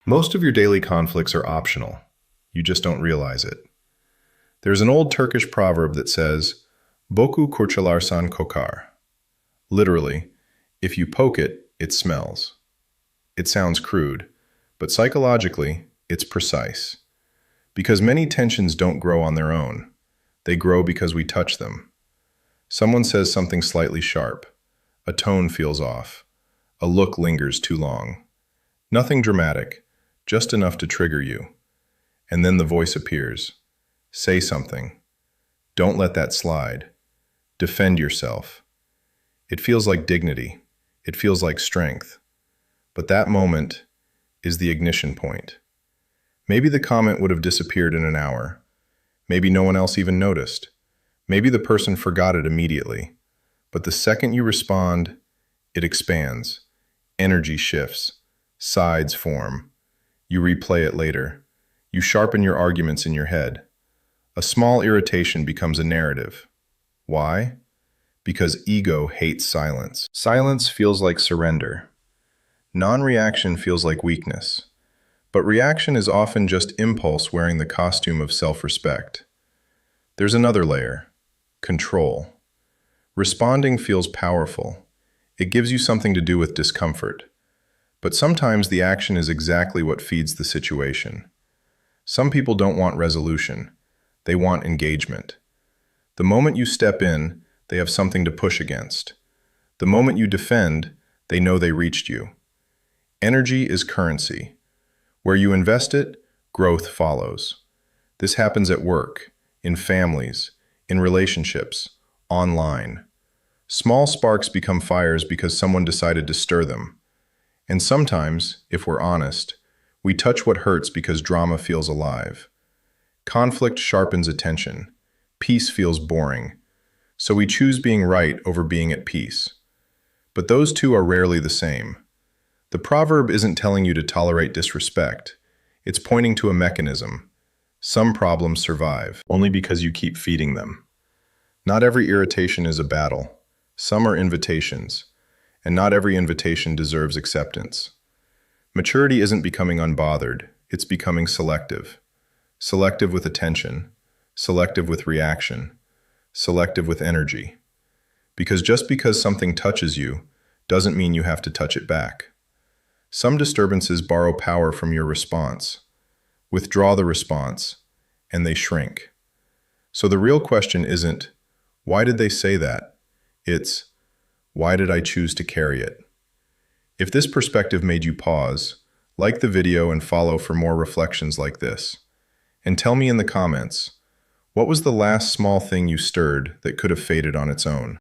Most of your daily conflicts are optional. You just don't realize it. There's an old Turkish proverb that says, Boku kurcalarsan kokar. Literally, if you poke it, it smells. It sounds crude, but psychologically, it's precise. Because many tensions don't grow on their own. They grow because we touch them. Someone says something slightly sharp. A tone feels off. A look lingers too long. Nothing dramatic, just enough to trigger you. And then the voice appears. Say something. Don't let that slide. Defend yourself. It feels like dignity. It feels like strength. But that moment is the ignition point. Maybe the comment would have disappeared in an hour. Maybe no one else even noticed. Maybe the person forgot it immediately. But the second you respond, it expands. Energy shifts. Sides form. You replay it later. You sharpen your arguments in your head. A small irritation becomes a narrative. Why? Because ego hates silence. Silence feels like surrender. Non-reaction feels like weakness. But reaction is often just impulse wearing the costume of self-respect. There's another layer. Control. Responding feels powerful. It gives you something to do with discomfort. But sometimes the action is exactly what feeds the situation. Some people don't want resolution. They want engagement. The moment you step in, they have something to push against. The moment you defend, they know they reached you. Energy is currency. Where you invest it, growth follows. This happens at work, in families, in relationships, online. Small sparks become fires because someone decided to stir them. And sometimes, if we're honest, we touch what hurts because drama feels alive. Conflict sharpens attention. Peace feels boring. So we choose being right over being at peace. But those two are rarely the same. The proverb isn't telling you to tolerate disrespect. It's pointing to a mechanism. Some problems survive only because you keep feeding them. Not every irritation is a battle. Some are invitations. And not every invitation deserves acceptance. Maturity isn't becoming unbothered. It's becoming selective. Selective with attention. Selective with reaction. Selective with energy. Because just because something touches you doesn't mean you have to touch it back. Some disturbances borrow power from your response. Withdraw the response, and they shrink. So the real question isn't, why did they say that? It's, why did I choose to carry it? If this perspective made you pause, like the video and follow for more reflections like this. And tell me in the comments, what was the last small thing you stirred that could have faded on its own?